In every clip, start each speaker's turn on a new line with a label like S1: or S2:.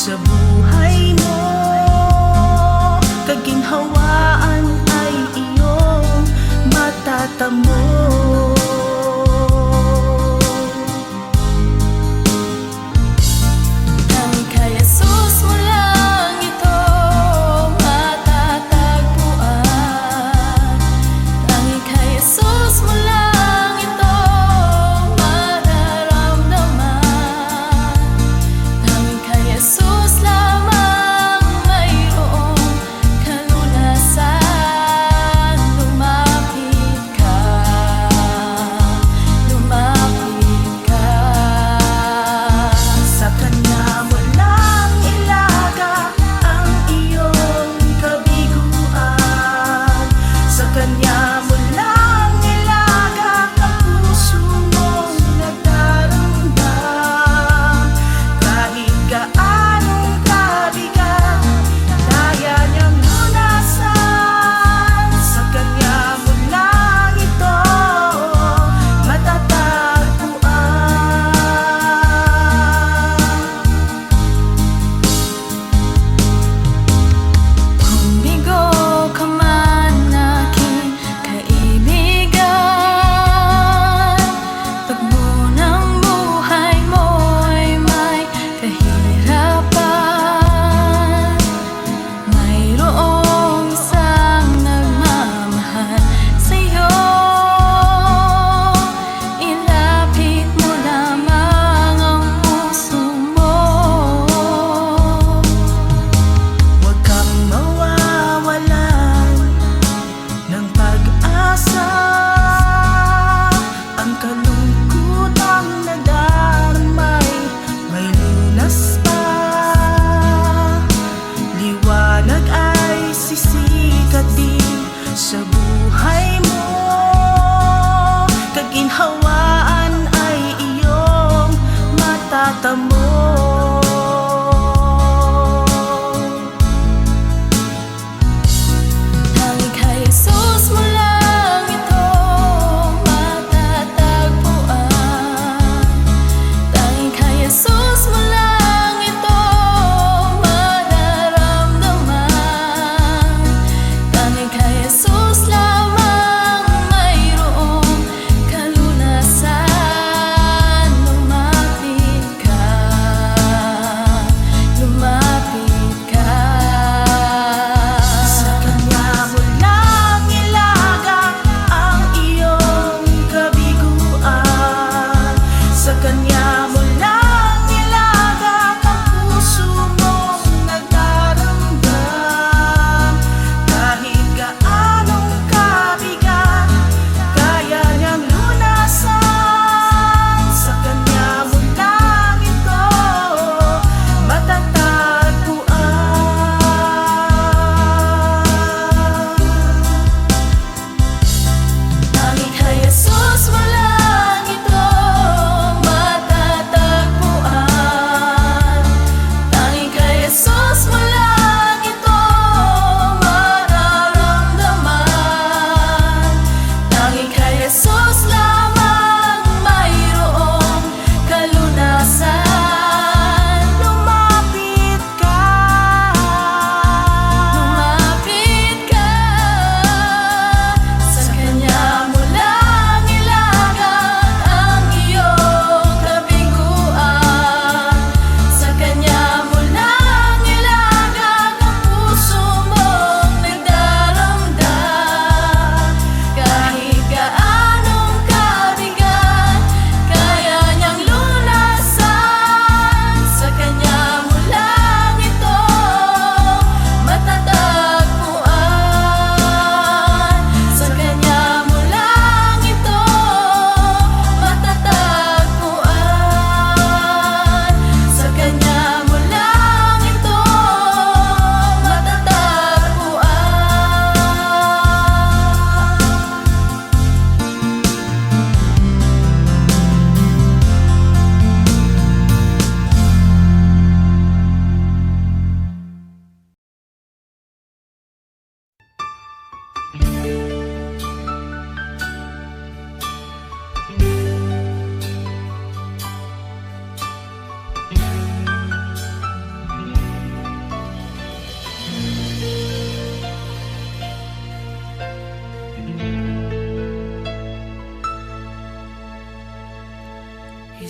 S1: Sa buhay mo, kaginhawaan ay iyong matatamo.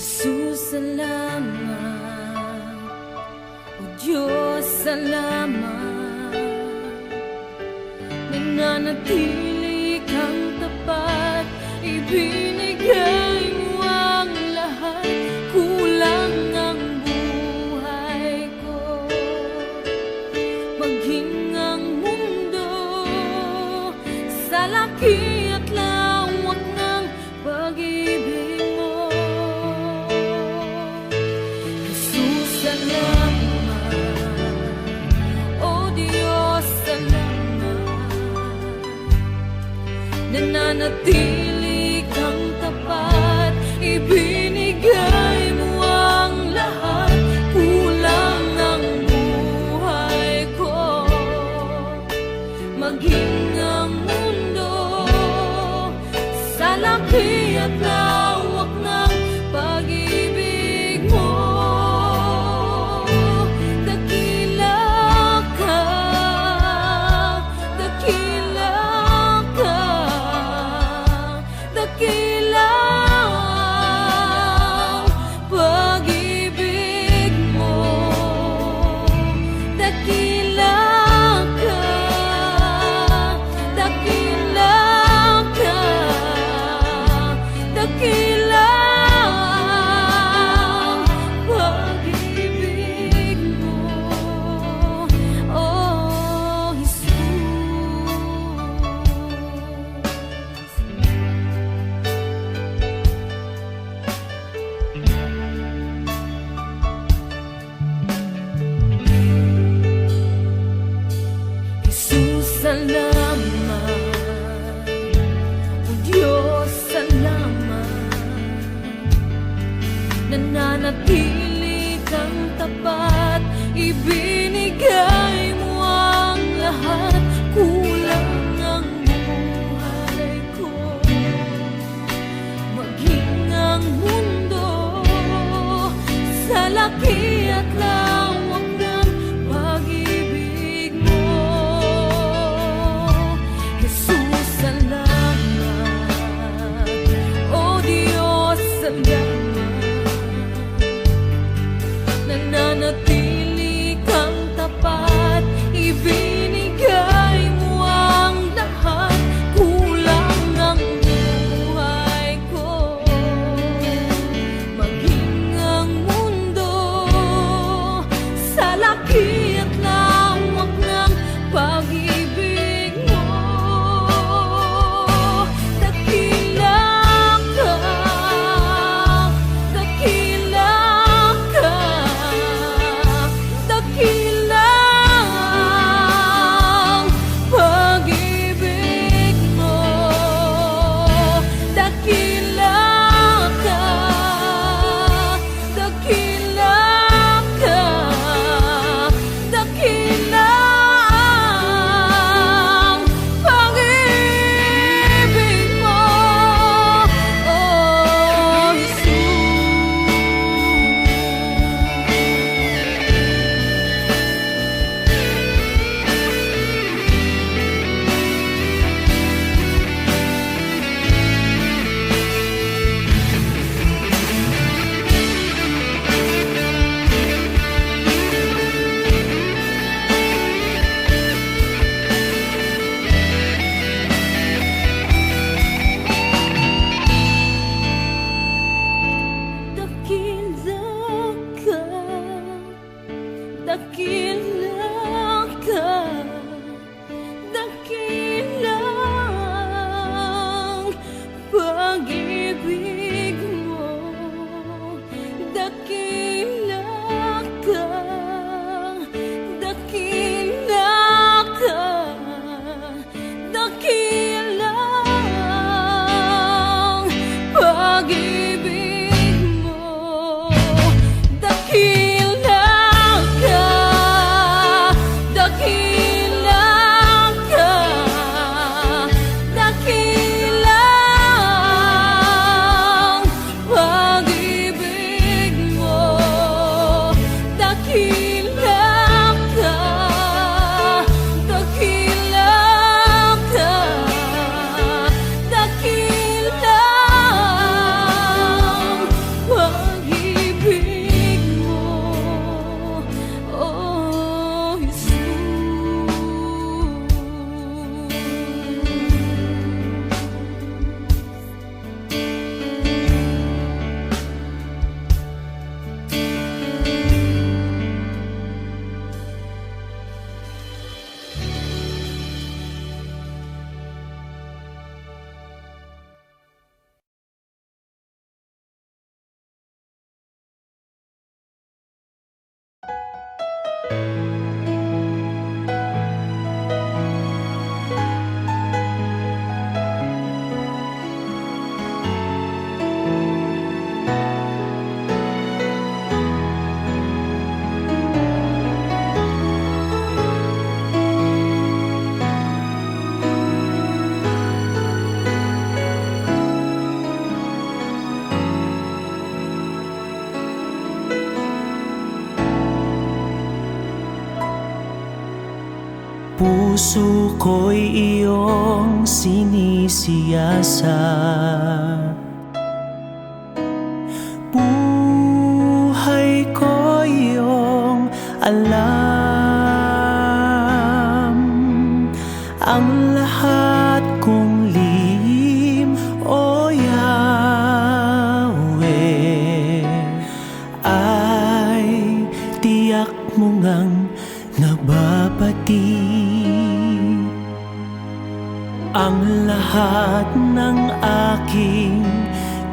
S1: Jesus, salamat. O Diyos, salamat. Nananatili kang tapat, ibinigay mo ang lahat. Kulang ang buhay ko, maging ang mundo sa laki at lawak ng pag-ibig mo. Jesus, salamat. O Diyos, salamat. Nananatili kang tapat, ibinigay mo ang lahat. Kulang ang buhay ko, maging ang mundo sa laki at lawak ng pag-ibig mo. Dakila ka, dakila ka, dakila ang pag-ibig mo. Dakila ka, dakila ka, dakila ang pag-ibig mo. Oh, Jesus. Jesus, salamat. O Diyos, salamat. Nananatili kang tapat, ibinigay mo ang lahat. Kulang ang buhay ko, maging ang mundo sa laki at lawak ng pag-ibig mo. Jesus, salamat. O Diyos, salamat. Nananatili kang tapat, ibinigay mo ang lahat. Kulang ang buhay ko, maging ang mundo sa laki at lawak ng pag-ibig mo. Dakila ka, dakila ka, dakila ang pag-ibig mo. Dakila ka, dakila ka, dakila ang pag-ibig mo. Oh, dakila ka, dakila ang pag-ibig mo. Dakila ka, dakila ka, dakila ang pag-ibig mo. Dakila ka, dakila ka, dakila
S2: Puso ko'y iyong sinisiyasat, buhay ko iyong alam. Ang lahat kong lihim, O Yahweh, ay tiyak mo ngang nababati. Ang lahat ng aking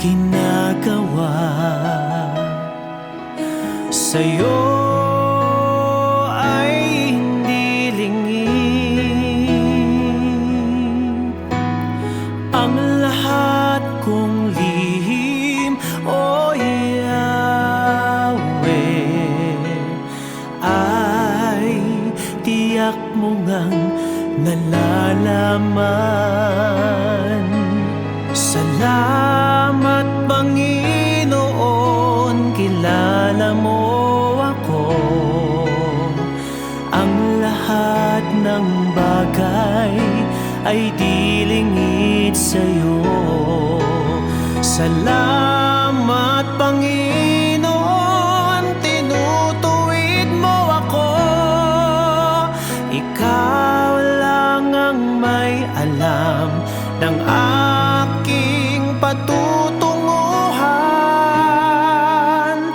S2: ginagawa sa'yo ay hindi lingid. Ang lahat kong lihim, O Yahweh, ay tiyak mo ngang nalalaman. Salamat, Panginoon, kilala mo ako. Ang lahat ng bagay ay di lingid sa'yo. Salamat, Panginoon, tinutuwid mo ako. Ikaw lang ang may alam ng aking patutunguhan.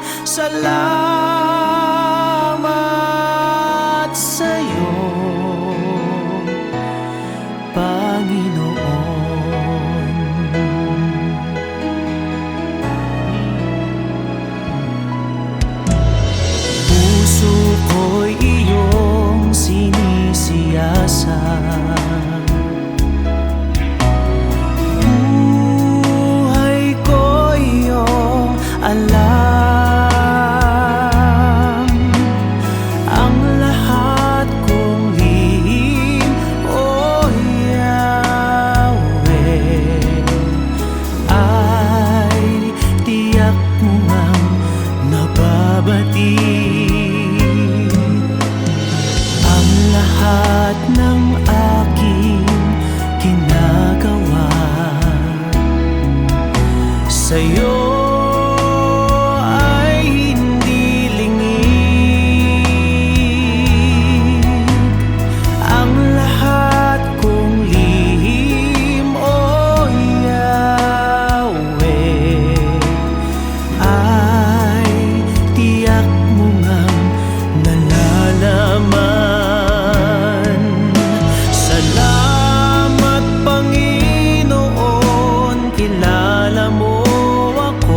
S2: Salamat sa'yo, Panginoon. Puso ko'y iyong sinisiyasat, buhay ko iyong alam. Ang lahat kong lihim, O Yahweh, ay tiyak mo ngang nababati. Ang lahat ng aking ginagawa sa'yo ay hindi lingid. Ang lahat kong lihim, O Yahweh, ay tiyak mo ngang nalalaman. Salamat, Panginoon, kilala mo ako.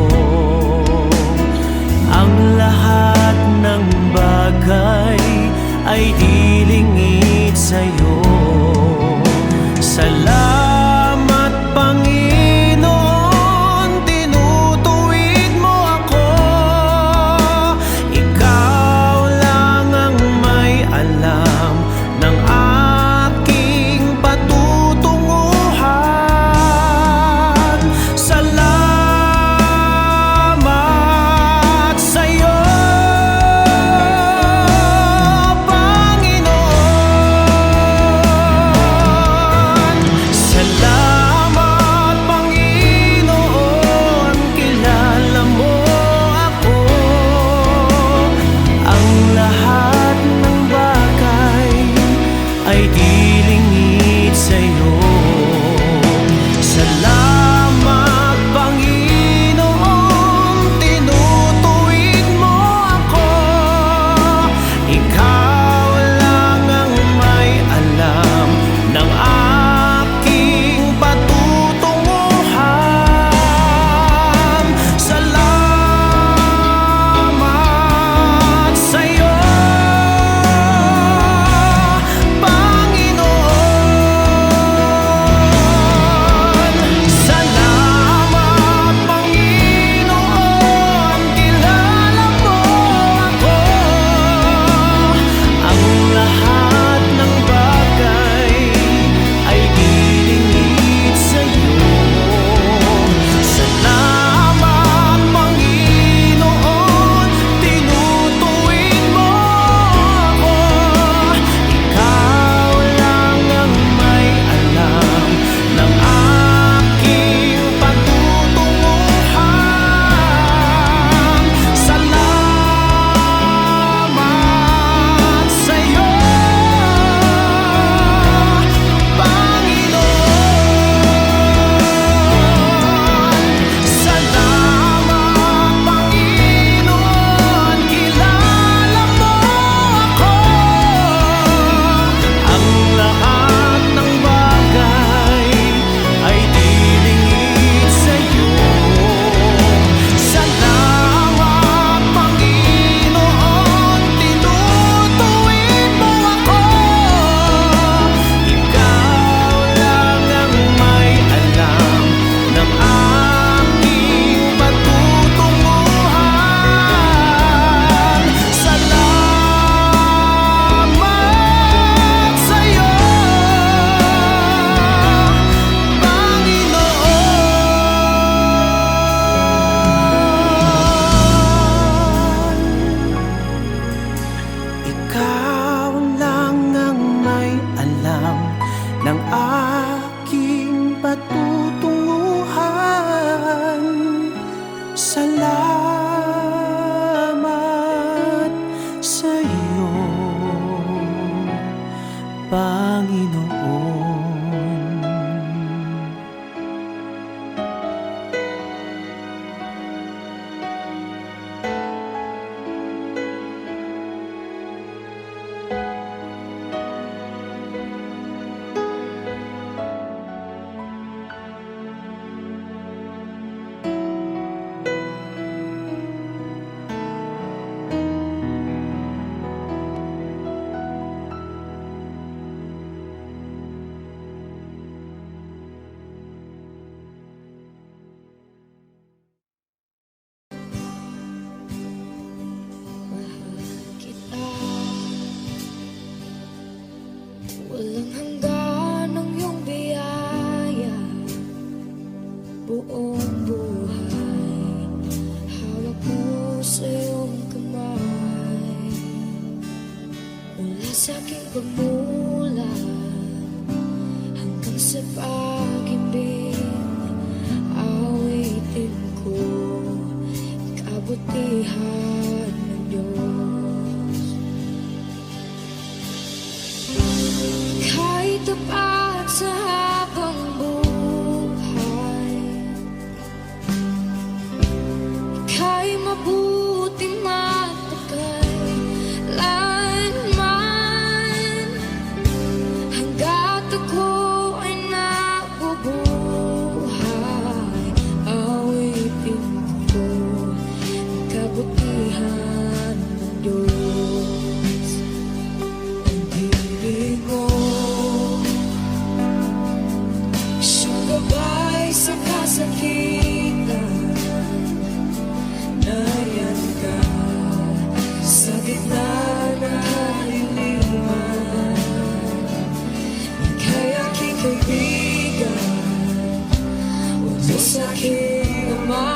S1: aking Ama,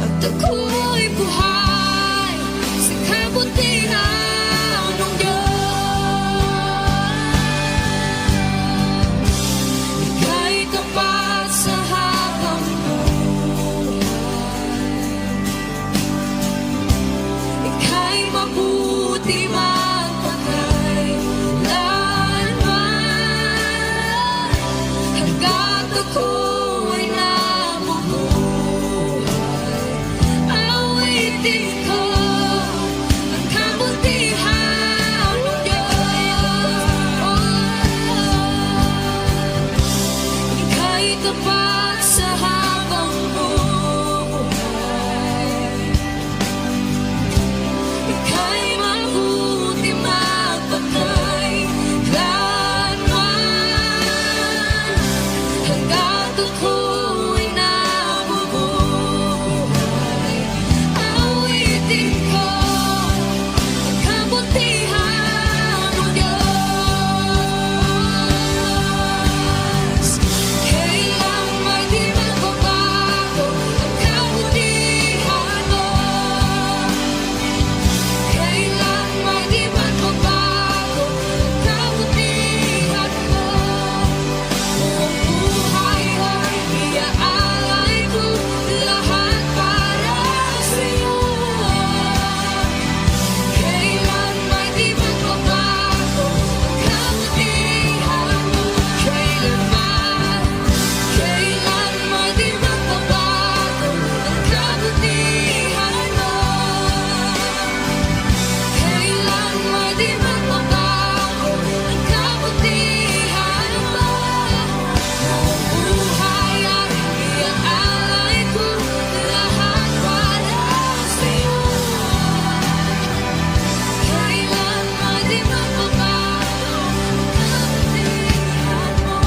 S1: at ako'y buhay sa kabutihan ng Diyos. Ika'y tapat sa habang buhay, ika'y mabuti magpakailanman, hanggat ako'y nabubuhay. Awitin ko ang kabutihan ng Diyos. Ika'y tapat sa habang buhay, ika'y mabuti magpakailanman, hanggat ako'y nabubuhay. Awitin ko ang kabutihan ng Diyos. Kailang may di magbabago ang kabutihan mo, kailan may di magbabago ang kabutihan mo. Buong buhay ay iaalay ko lahat para sa'yo. Kailan may di magbabago ang kabutihan mo, kailanman, kailan may di magbabago ang kabutihan mo, kailan may di magbabago ang kabutihan mo. Buong buhay ay iaalay ko lahat para sa'yo. Kailan may di magbabago ang kabutihan mo.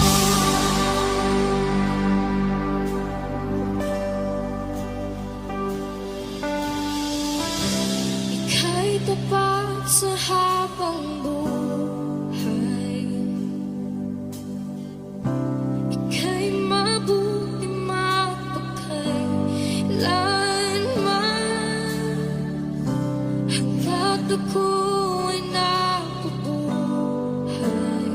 S1: Ika'y tapat sa habang buhay, ika'y mabuti magpakailanman, hanggat ako'y nabubuhay.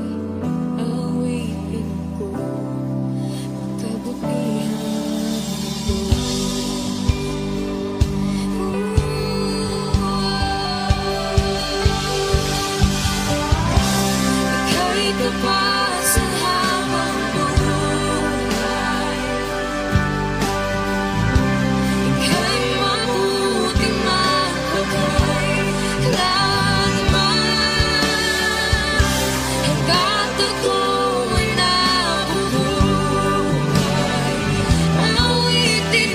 S1: Awitin ko ang kabutihan mo. Ika'y tapat sa habang buhay, ika'y mabuti magpakailanman, hanggat ako'y nabubuhay. Awitin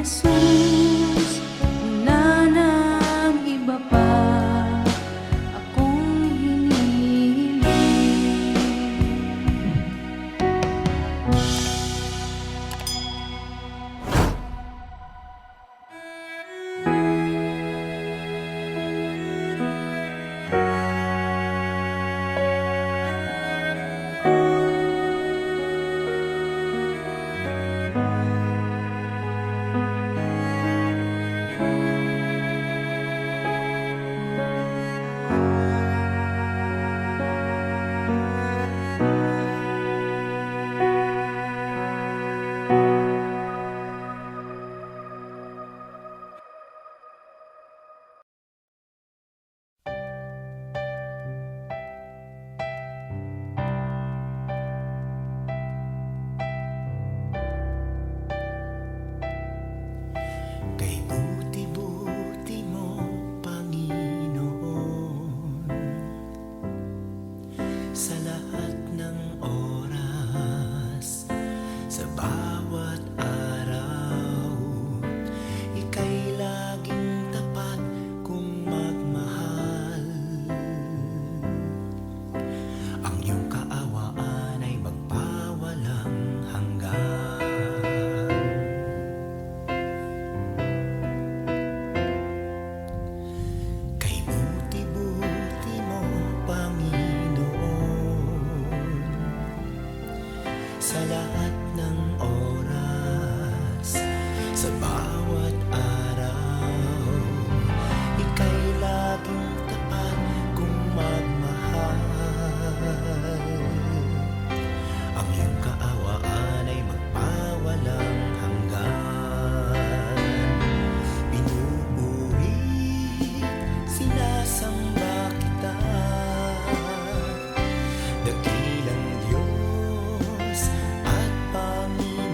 S1: Jesus, wala nang iba pa akong hinihiling.
S2: Kay buti-buti mo, Panginoon, sa lahat ng oras, sa bawat araw, ika'y laging tapat kung magmahal. Ang iyong kaawaan ay magpawalang hanggan. Kay buti-buti mo, Panginoon, sa lahat ng oras, sa bawat araw, ika'y laging tapat kung magmahal. Ang iyong kaawaan ay magpawalang hanggan. Pinupuri, sinasamba kita, dakilang Diyos at Panginoon.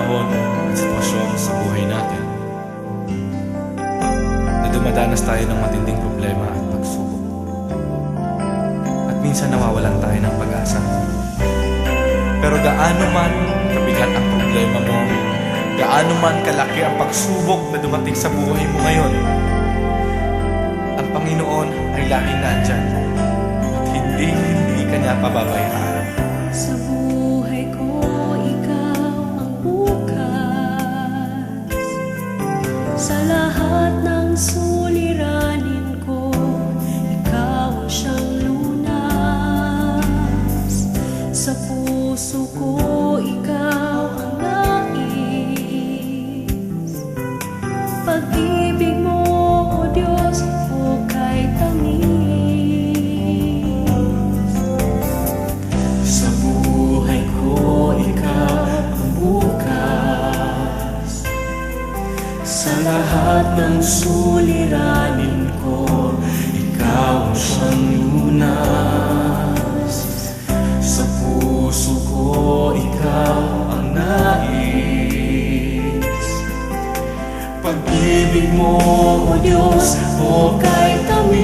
S3: panahon at sitwasyon sa buhay natin na dumadanas tayo ng matinding problema at pagsubok. At minsan nawawalan tayo ng pag-asa. Pero gaano man kabigat ang problema mo, gaano man kalaki ang pagsubok na dumating sa buhay mo ngayon, ang Panginoon ay laging nandyan at hindi ka niya pababayaan.
S1: Sa buhay ko, ikaw ang bukas. Sa lahat ng suliranin ko, ikaw ang siyang lunas. Sa puso ko, ikaw ang nais. Pag-ibig mo, O Diyos, hukay tamis.
S2: Sa buhay ko, ikaw ang bukas. Sa lahat ng suliranin ko, ikaw ang siyang lunas. Sa puso ko, ikaw ang nais. Pag-ibig mo, O Diyos, hukay tamis.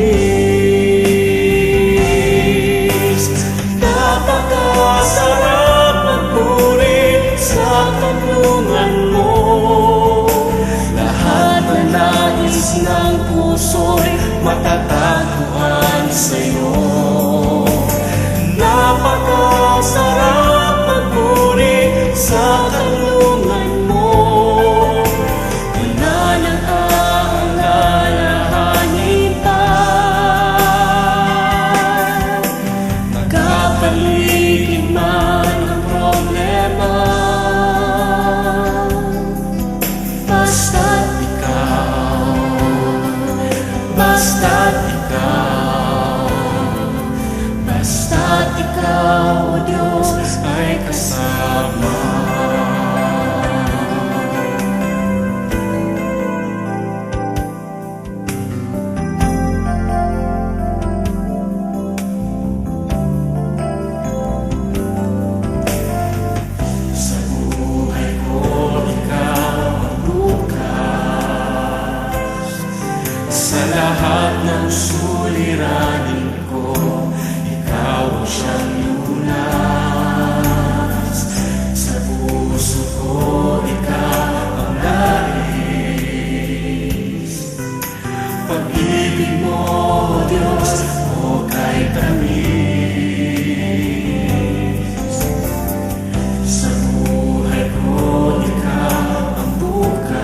S2: Napakasarap magpuri sa kanlungan mo. Lahat na nais ng puso'y matatagpuan sa'yo. Napakasarap magpuri sa kanlungan mo. Wala nang aalalahanin pa. Nagkapaligid man ang problema, basta't ikaw, basta't ikaw, basta't ikaw, O Diyos, ay kasama. Sa buhay ko, ikaw ang bukas. Sa lahat ng suliranin ko, ikaw ang siyang lunas. Sa puso ko, ikaw ang nais. Pag-ibig mo, O Diyos, hukay tamis. Sa buhay ko, ikaw ang bukas.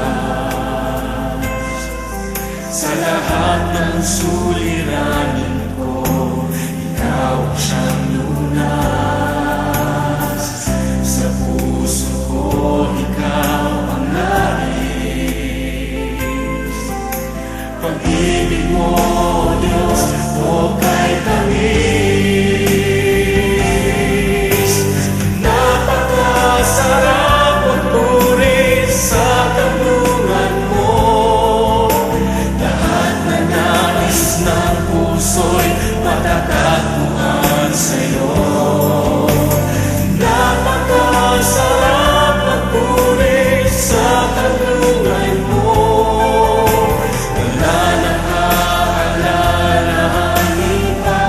S2: Sa lahat ng suliranin ko, ikaw ang siyang lunas. Sa puso ko, ikaw ang nais. Pag-ibig mo, O Diyos, hukay tamis. Napakasarap magpuri sa kanlungan mo. Lahat na nais ng puso'y matatagpuan sa'yo. Napakasarap magpuri sa kanlungan mo. Wala nang aalalahanin pa.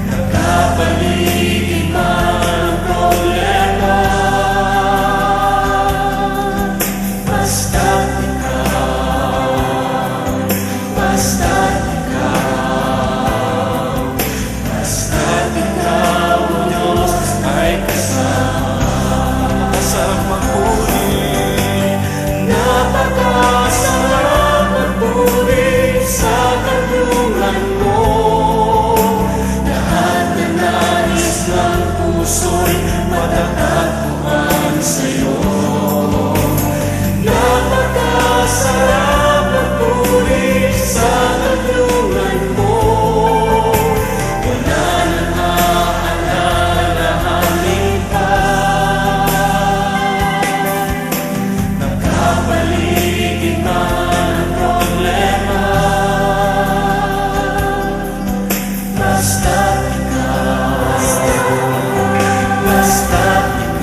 S2: Nagkapaligid man ang problema, basta't ikaw, basta't ikaw, basta't ikaw, O Diyos, ay kasama. Sarap magpuri, napakasarap magpuri sa kanlungan mo. Lahat na nais ng puso'y matatagpuan sa'yo. Napakasarap magpuri sa kanlungan mo. Wala nang aalalahanin pa. Nagkapaligid man ang problema, basta't ikaw, basta't ikaw.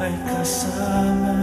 S2: ay kasama.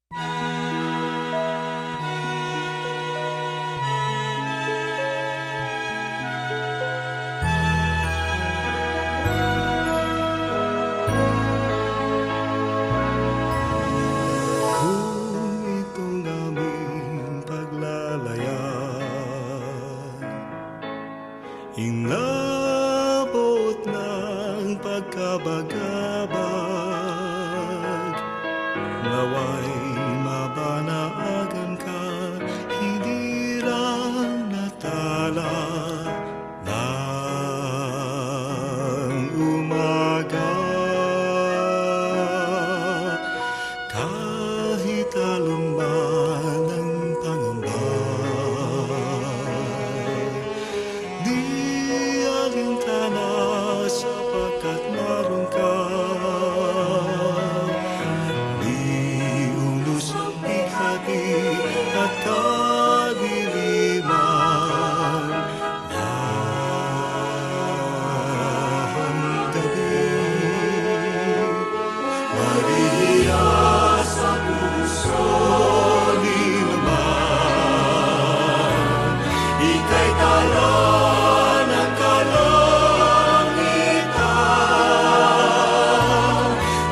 S4: Kung itong aming paglalayag inabot ng pagkabagabag, naway mabanaagan ka, hindi lang natala ng umaga. Kahit alon man ang pangamba, di alintana sapagkat naroon ka. Di unos ang bigati at kadiliman ng gabi. Maria sa puso ni naman, ika'y tala ng kalangitan.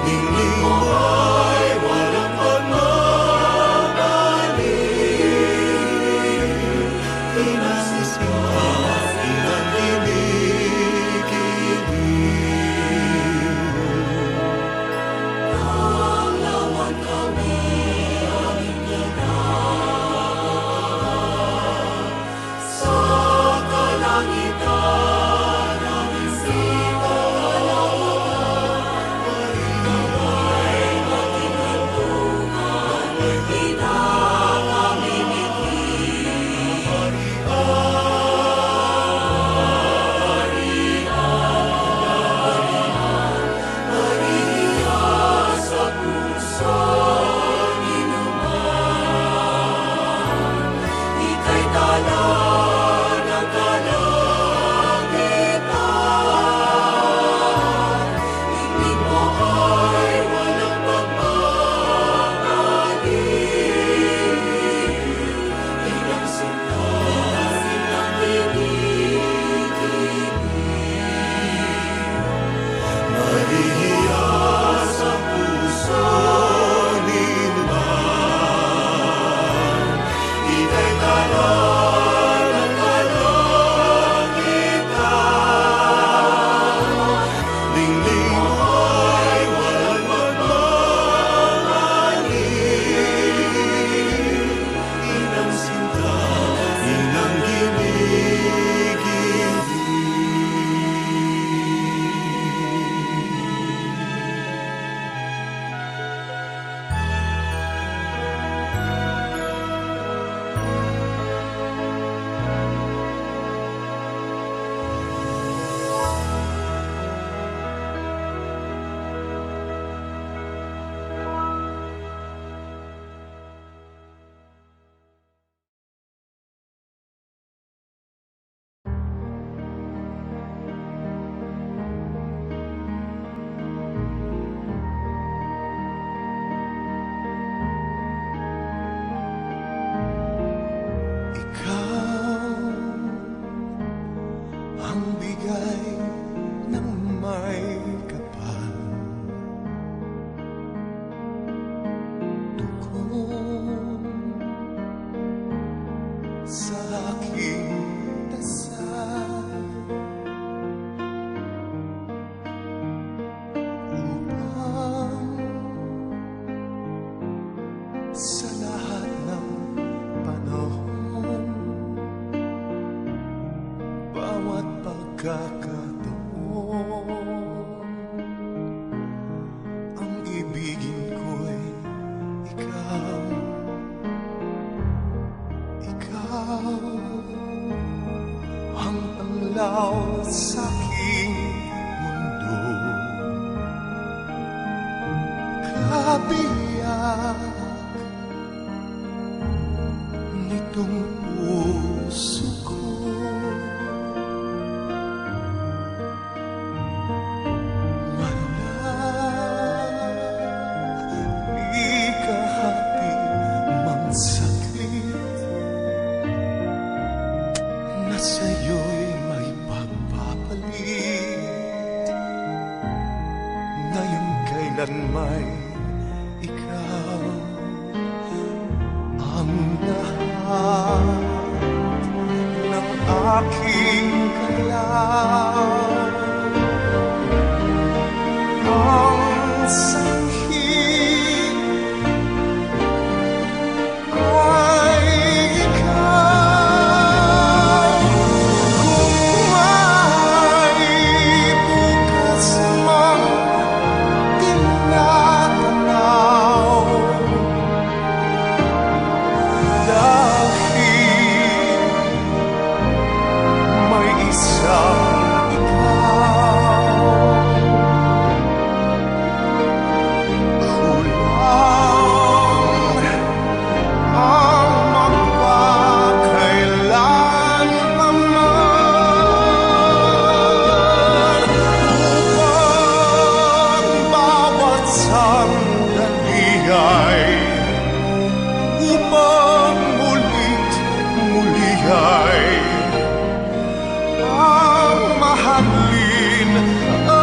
S4: Ningning mo ay walang pagmamalik, inasisimula, inanginig-inig.
S5: ilaw sa aking mundo. Kabiyak nitong puso ko, wala ikahati kailan may ikaw ang lahat ng aking kalaw. Ang sanhi ay ikaw. Kung may bukas mang tinatanaw, dahil may isang upang muli ay ang mahalin ay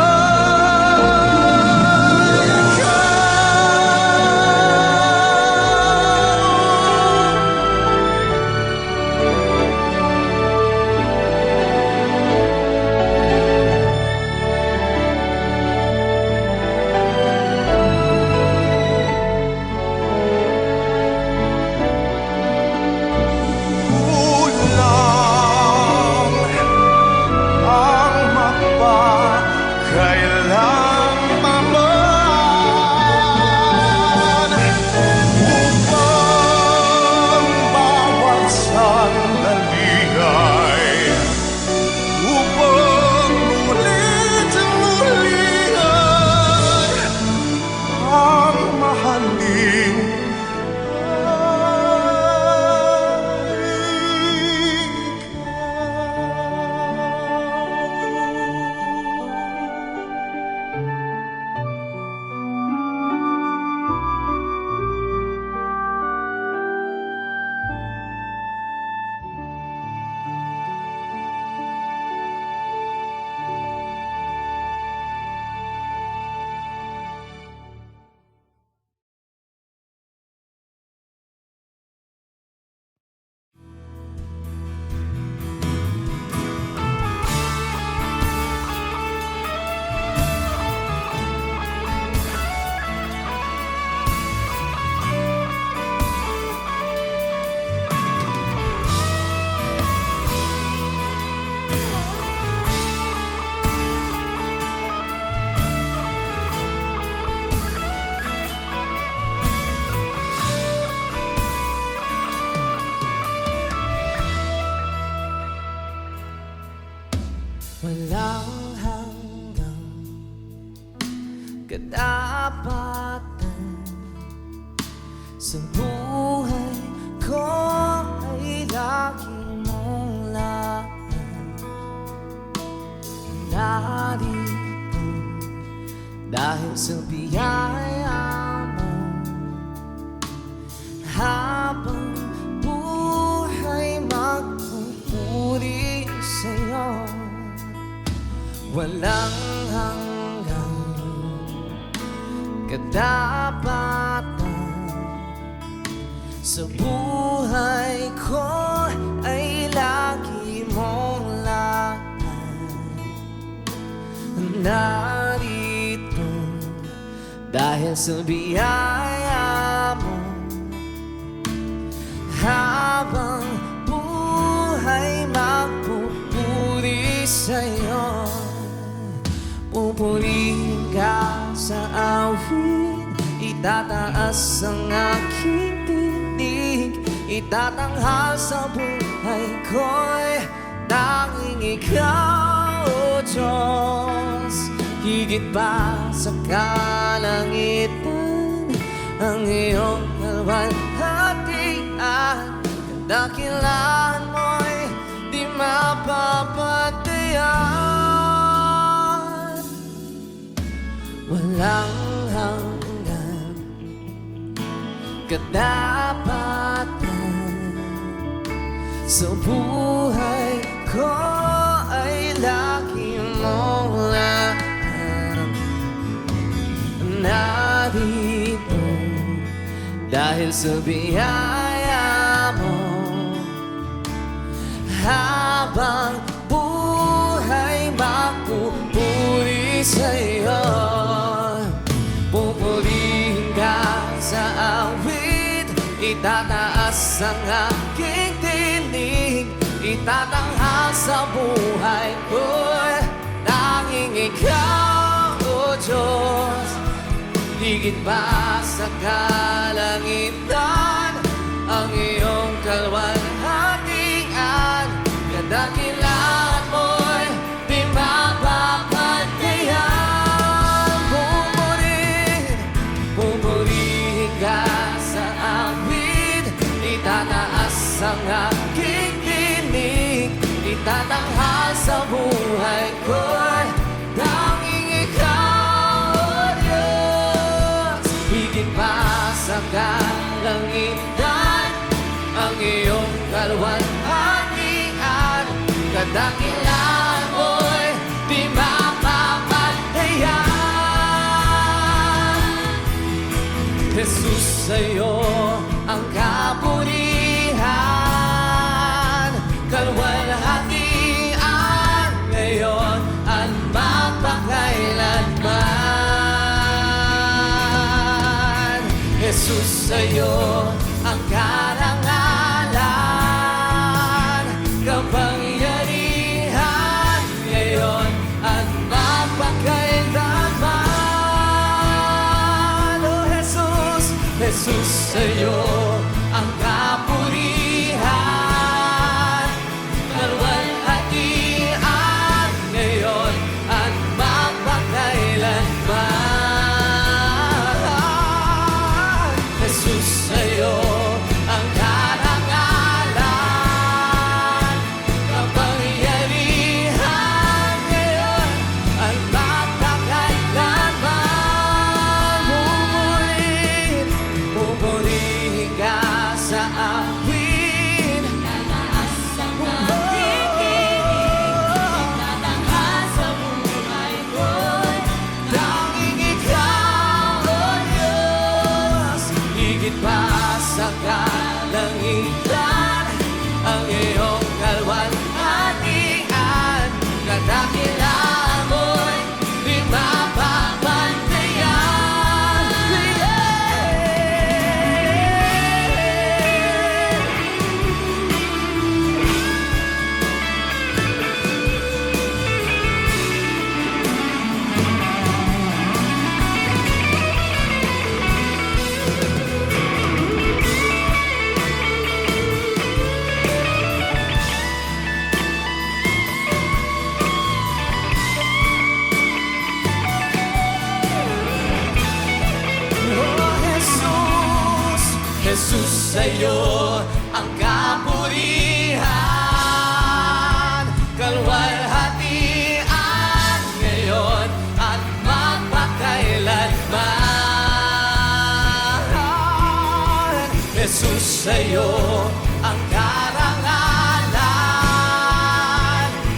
S1: walang hanggang katapatan sa buhay ko ay lagi mong lahat. Narito dahil sa biyaya mo, habang buhay magpupuri sa'yo. Walang hanggang katapatan sa buhay ko ay lagi mong lahat. Narito dahil sa biyaya mo, habang buhay magpupuri sa'yo. Pupurihin ka sa awit, itataas ang aking tinig, itatanghal sa buhay ko'y tanging ikaw, O Diyos. Higit pa sa kalangitan ang iyong kalwalhatian, kadakilaan mo'y di mapapatayan. Walang hanggan katapatan sa buhay ko ay lagi mong lahat.
S6: narito dahil sa biyaya mo. Habang buhay magpupuri sa'yo, pupurihin ka sa awit, itataas ang aking tinig, itatanghal sa buhay ko'y tanging ikaw, O Diyos. Higit pa sa kalangitan ang iyong kalwalhatian, kadakilaan mo'y di mapapagdayan. Pupurihin ka sa awit, itataas ang aking tinig, itatanghal sa buhay ko'y tanging ikaw, O Diyos. Higit pa sa kalangitan ang iyong kalwalhatian, kadakilaan mo'y di mapapagdayan. Jesus, sa'yo ang kapurihan, kalwalhatian ngayon at magpakailanman. Jesus, sa'yo ang karangalan, kapangyarihan ngayon at magpakailanman. Oh Jesus, Jesus, sa'yo ang kapurihan, kalwalhatian ngayon at magpakailanman. Jesus, sa'yo ang karangalan, kapangyarihan ngayon at magpakailanman. Pupurihin ka sa awit, itataas ang aking tinig, itatanghal sa buhay ko'y tanging ikaw, O Diyos. Higit pa sa kalangitan ang iyong kalwalhatian, kadakilaan mo'y di mapapagdayan. Oh Jesus, Jesus, sa'yo ang kapurihan, kalwalhatian ngayon at magpakailanman. Jesus, sa'yo ang karangalan,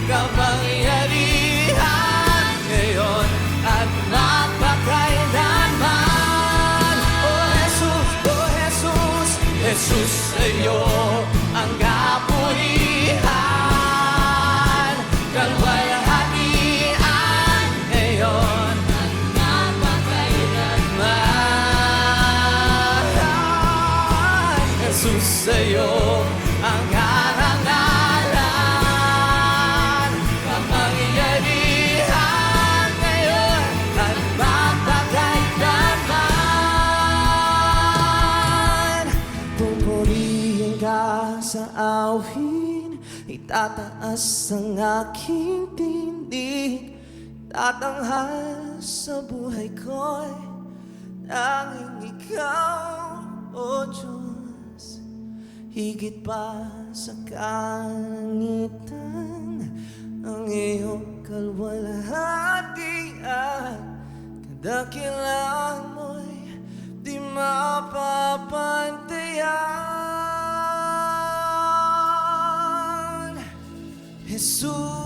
S6: kapangyarihan ngayon at magpakailanman. Oh Jesus, Jesus, sa'yo ang kapurihan, kalwalhatian ngayon at magpakailanman. Jesus, sa'yo ang karangalan, kapangyarihan ngayon at magpakailanman. Pupurihin ka sa awit, itataas ang aking tinig, tatanghal sa buhay ko'y tanging ikaw, O Diyos. Higit pa sa kalangitan ang iyong kalwalhatian, kadakilaan mo'y di mapapantayan. Jesus.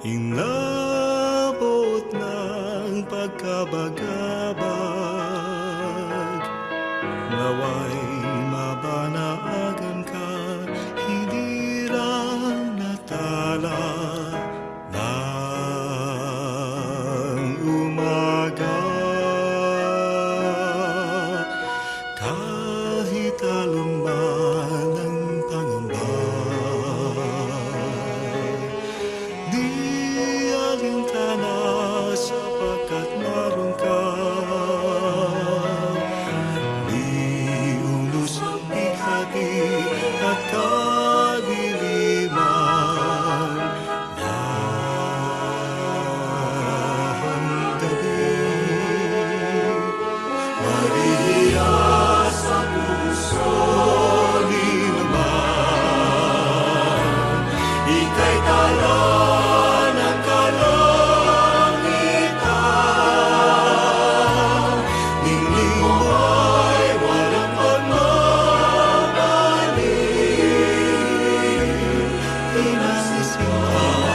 S4: Inabot ng pagkabagabag, naway mabanaagan ka, hindi lang natala ng umaga. Kahit aluman ang pangamba, di alintana sapagkat naroon ka. Di unos ang bigati at kadiliman ng gabi. Maria sa puso ni naman, ika'y tala ng kalangitan. Ningning mo ay walang pagmamali, inasisinta